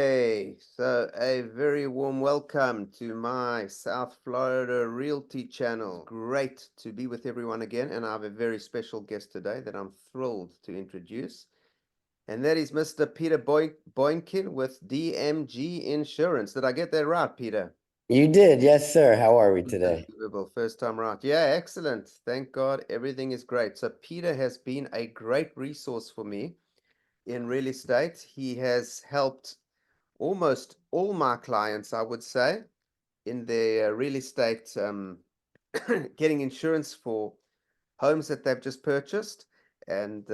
Okay, so a very warm welcome to my South Florida Realty channel. Great to be with everyone again, and I have a very special guest today that I'm thrilled to introduce, and that is Mr. Peter Boynkin with DMG Insurance. Did I get that right, Peter? You did, yes, sir. How are we today? Unbelievable. First time right. Yeah, excellent. Thank God everything is great. So Peter has been a great resource for me in real estate. He has helped almost all my clients, I would say, in their real estate, getting insurance for homes that they've just purchased. And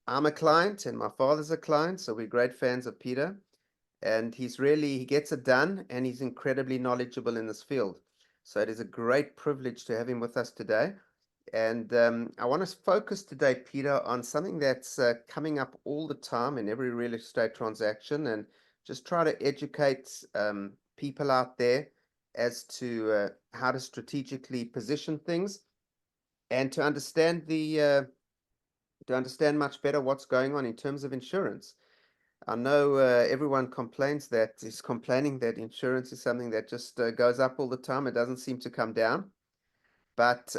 I'm a client, and my father's a client, so we're great fans of Peter. And he gets it done, and he's incredibly knowledgeable in this field. So it is a great privilege to have him with us today. And I want to focus today, Peter, on something that's coming up all the time in every real estate transaction, and just try to educate people out there as to how to strategically position things and to understand much better what's going on in terms of insurance. I know everyone is complaining that insurance is something that just goes up all the time. It doesn't seem to come down. But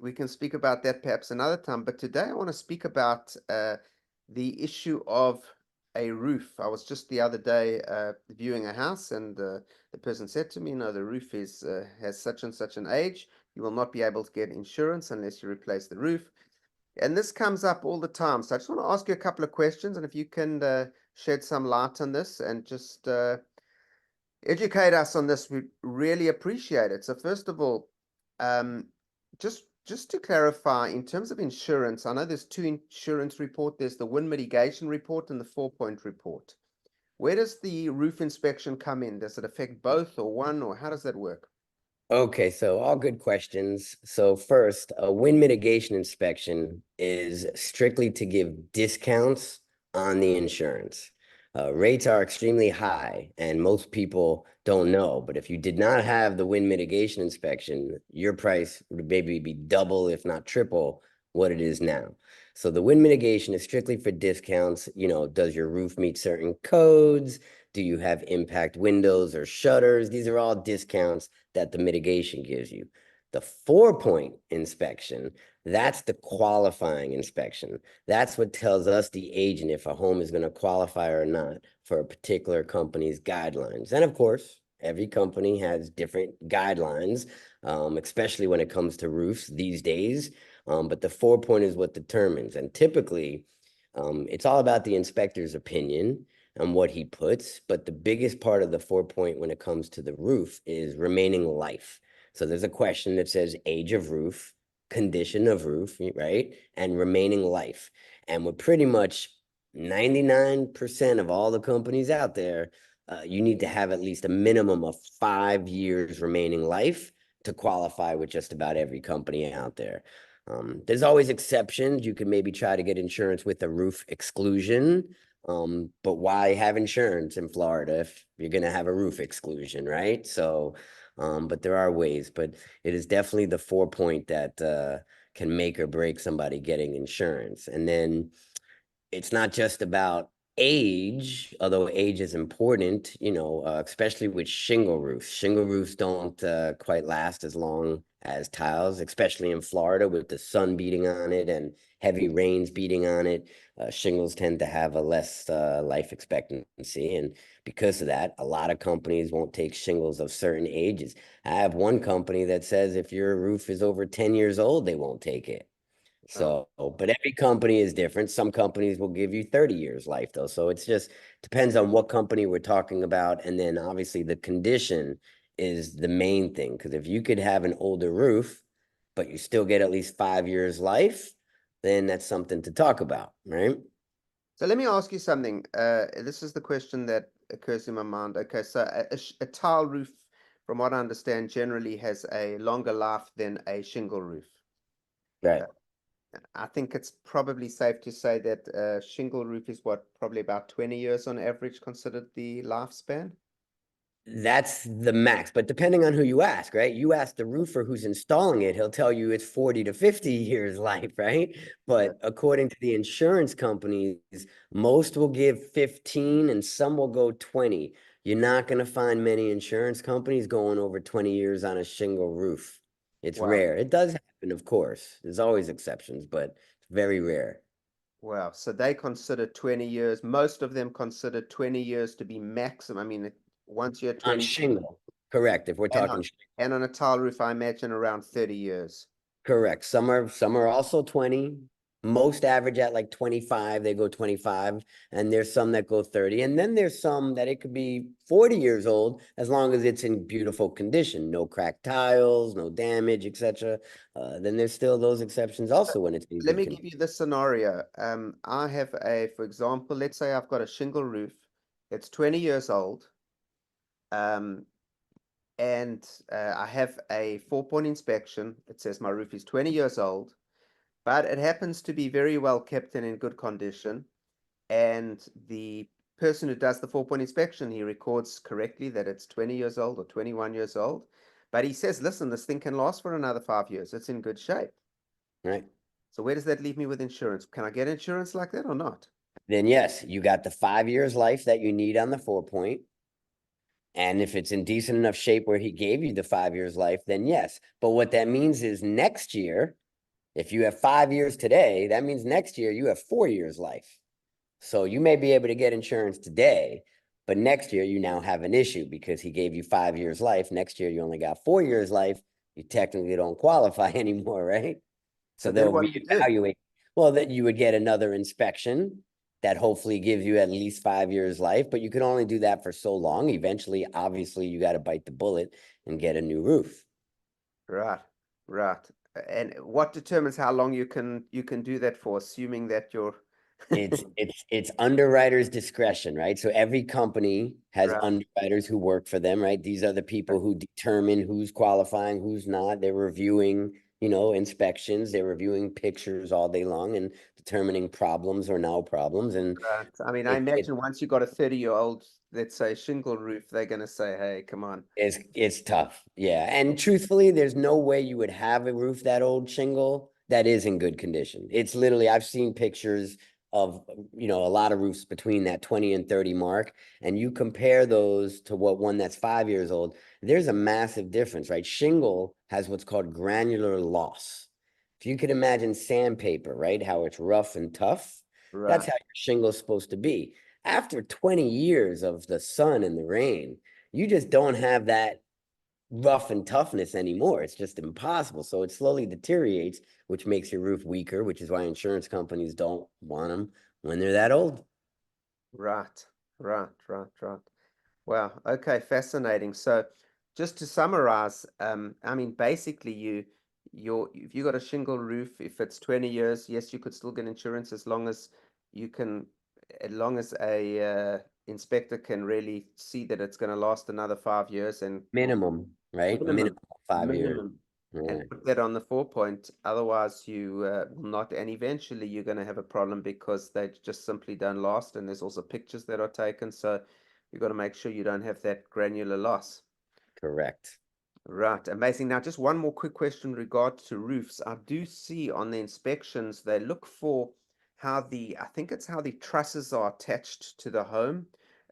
we can speak about that perhaps another time. But today I want to speak about the issue of a roof. I was just the other day viewing a house, and the person said to me, "No, the roof has such and such an age. You will not be able to get insurance unless you replace the roof." And this comes up all the time. So I just want to ask you a couple of questions, and if you can shed some light on this and just educate us on this, we really appreciate it. So first of all, um, just to clarify, in terms of insurance, I know there's two insurance report. There's the wind mitigation report and the 4-point report. Where does the roof inspection come in? Does it affect both or one, or how does that work? Okay, so all good questions. So first, a wind mitigation inspection is strictly to give discounts on the insurance. Rates are extremely high, and most people don't know. But if you did not have the wind mitigation inspection, your price would maybe be double, if not triple, what it is now. So the wind mitigation is strictly for discounts. Does your roof meet certain codes? Do you have impact windows or shutters? These are all discounts that the mitigation gives you. The 4-point inspection, that's the qualifying inspection. That's what tells us, the agent, if a home is going to qualify or not for a particular company's guidelines. And of course, every company has different guidelines, especially when it comes to roofs these days. But the 4-point is what determines. And typically, it's all about the inspector's opinion and what he puts. But the biggest part of the 4-point when it comes to the roof is remaining life. So there's a question that says age of roof, condition of roof, right? And remaining life. And with pretty much 99% of all the companies out there, you need to have at least a minimum of 5 years remaining life to qualify with just about every company out there. There's always exceptions. You can maybe try to get insurance with a roof exclusion. But why have insurance in Florida if you're going to have a roof exclusion, right? So, but there are ways, but it is definitely the 4-point that can make or break somebody getting insurance. And then it's not just about age, although age is important, especially with shingle roofs. Shingle roofs don't quite last as long as tiles, especially in Florida with the sun beating on it and heavy rains beating on it. Shingles tend to have a less life expectancy. And because of that, a lot of companies won't take shingles of certain ages. I have one company that says if your roof is over 10 years old, they won't take it. Oh, So, but every company is different. Some companies will give you 30 years life though. So it's just depends on what company we're talking about. And then obviously the condition is the main thing. Because if you could have an older roof, but you still get at least 5 years life, then that's something to talk about, right? so let me ask you something. This is the question that occurs in my mind. Okay, so a tile roof, from what I understand, generally has a longer life than a shingle roof. Right. Uh, I think it's probably safe to say that a shingle roof is what, probably about 20 years on average considered the lifespan. That's the max, but depending on who you ask, right? You ask the roofer who's installing it, he'll tell you it's 40 to 50 years life, right? Yeah. But according to the insurance companies, most will give 15 and some will go 20. You're not going to find many insurance companies going over 20 years on a shingle roof. It's Wow. rare. It does happen, of course. There's always exceptions, but it's very rare. Wow. So they consider 20 years. Most of them consider 20 years to be maximum. I mean, once you're On 20, shingle, correct. If we're and on talking and on a tile roof, I imagine around 30 years. correct. Some are also 20. Most average at like 25. They go 25. And there's some that go 30. And then there's some that it could be 40 years old as long as it's in beautiful condition. No cracked tiles, no damage, etc. Then there's still those exceptions also when it's in Let good me give condition. you this scenario. I have for example, let's say I've got a shingle roof. It's 20 years old. Um, and I have a 4-point inspection. It says my roof is 20 years old, but it happens to be very well kept and in good condition. And the person who does the 4-point inspection, he records correctly that it's 20 years old or 21 years old. But he says, listen, this thing can last for another 5 years. It's in good shape. Right. So where does that leave me with insurance? Can I get insurance like that or not? Then yes, you got the 5 years life that you need on the 4-point. And if it's in decent enough shape where he gave you the 5 years life, then yes. But what that means is next year, if you have 5 years today, that means next year you have 4 years life. So you may be able to get insurance today, but next year you now have an issue because he gave you 5 years life. Next year you only got 4 years life. You technically don't qualify anymore, right? So So then they'll what do you do? reevaluate. Well, that you would get another inspection that hopefully gives you at least 5 years life, but you can only do that for so long. Eventually, obviously, you got to bite the bullet and get a new roof. Right, right. And what determines how long you can do that for, assuming that you're It's underwriter's discretion, right? So every company has right. underwriters who work for them, right? These are the people who determine who's qualifying, who's not. They're reviewing, inspections, they're reviewing pictures all day long and determining problems or no problems. And Right. I mean, I it imagine once you got a 30-year-old, let's say shingle roof, they're going to say, "Hey, come on." it's tough. Yeah. And truthfully, there's no way you would have a roof that old shingle that is in good condition. It's literally, I've seen pictures of, a lot of roofs between that 20 and 30 mark, and you compare those to what one that's 5 years old, there's a massive difference, right? Shingle has what's called granular loss. If you could imagine sandpaper, right? How it's rough and tough, that's Right. how your shingle's supposed to be. After 20 years of the sun and the rain, you just don't have that rough and toughness anymore. It's just impossible. So it slowly deteriorates, which makes your roof weaker, which is why insurance companies don't want them when they're that old. Right. Right. Right. Right. Wow. Okay. Fascinating. So, just to summarize, I mean, basically, if you got a shingle roof, if it's 20 years, yes, you could still get insurance as long as you can, as long as a inspector can really see that it's going to last another 5 years and will Minimum, right? minimum, Minimum 5 years. minimum, and Right. put that on the 4-point. Otherwise, you will not, and eventually you're going to have a problem because they just simply don't last. And there's also pictures that are taken, so you've got to make sure you don't have that granular loss. Correct. Right, amazing. Now, just one more quick question in regard to roofs. I do see on the inspections they look for I think it's how the trusses are attached to the home,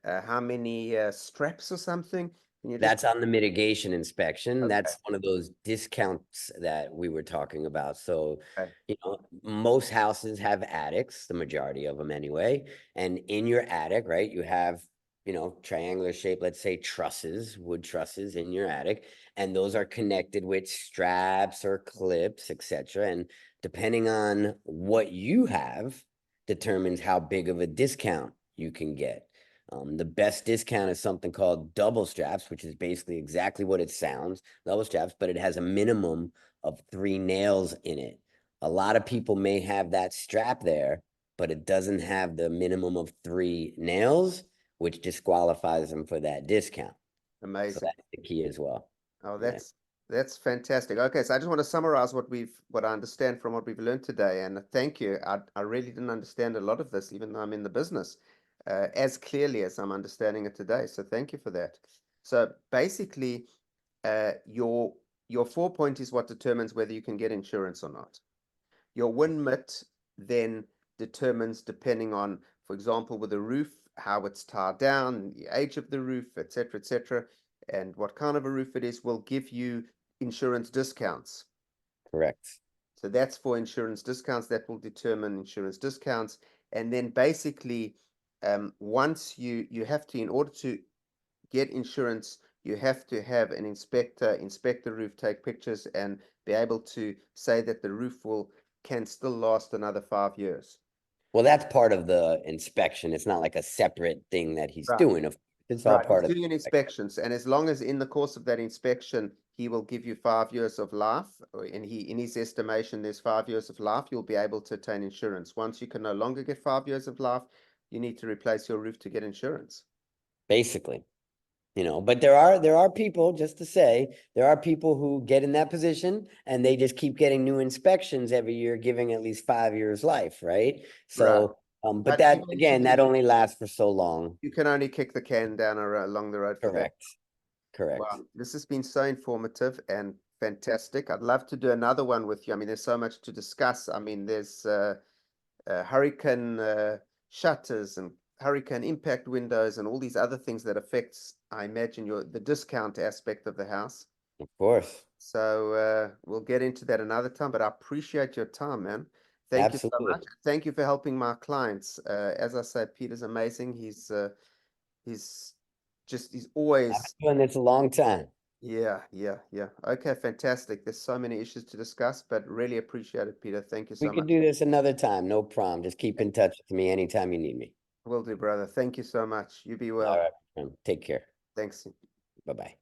how many straps or something. Can you just That's on the mitigation inspection. okay, That's one of those discounts that we were talking about. So, okay, most houses have attics, the majority of them anyway. And in your attic, right, you have, triangular shape, let's say trusses, wood trusses in your attic, and those are connected with straps or clips, etc. And depending on what you have, determines how big of a discount you can get. The best discount is something called double straps, which is basically exactly what it sounds, double straps, but it has a minimum of 3 nails in it. A lot of people may have that strap there, but it doesn't have the minimum of 3 nails, which disqualifies them for that discount. So amazing. that's the key as well. Oh, Yeah. that's fantastic. Okay, so I just want to summarize what I understand from what we've learned today, and thank you. I really didn't understand a lot of this, even though I'm in the business, as clearly as I'm understanding it today. So thank you for that. So basically, your 4 point is what determines whether you can get insurance or not. Your win mit then determines, depending on, for example, with a roof, how it's tarred down, the age of the roof, etc., and what kind of a roof it is, will give you insurance discounts. Correct. So that's for insurance discounts. That will determine insurance discounts. And then basically, once you have to, in order to get insurance, you have to have an inspector inspect the roof, take pictures, and be able to say that the roof can still last another 5 years. Well, that's part of the inspection. It's not like a separate thing that he's Right. doing. It's all Right. He's part of doing an inspections, and as long as in the course of that inspection he will give you 5 years of life, or in his estimation there's 5 years of life, you'll be able to obtain insurance. Once you can no longer get 5 years of life, you need to replace your roof to get insurance. basically. But there are people, just to say, there are people who get in that position and they just keep getting new inspections every year, giving at least 5 years life, right? Right. So, but But that again, that eventually only lasts for so long. you can only kick the can down along the road for that. Correct. Correct. Wow, this has been so informative and fantastic. I'd love to do another one with you. I mean, there's so much to discuss. I mean, there's hurricane shutters and hurricane impact windows and all these other things that affects, I imagine, the discount aspect of the house. Of course. So we'll get into that another time, but I appreciate your time, man. Thank you so Absolutely. much. Thank you for helping my clients. As I said, Peter's amazing. He's he's I've always, been doing this a long time. yeah. Okay, fantastic. There's so many issues to discuss, but really appreciate it, Peter. Thank you We so could much. do this another time, no problem. Just keep in touch with me anytime you need me. Will do, brother. Thank you so much. You be All well. right. Take care. Thanks. Bye-bye.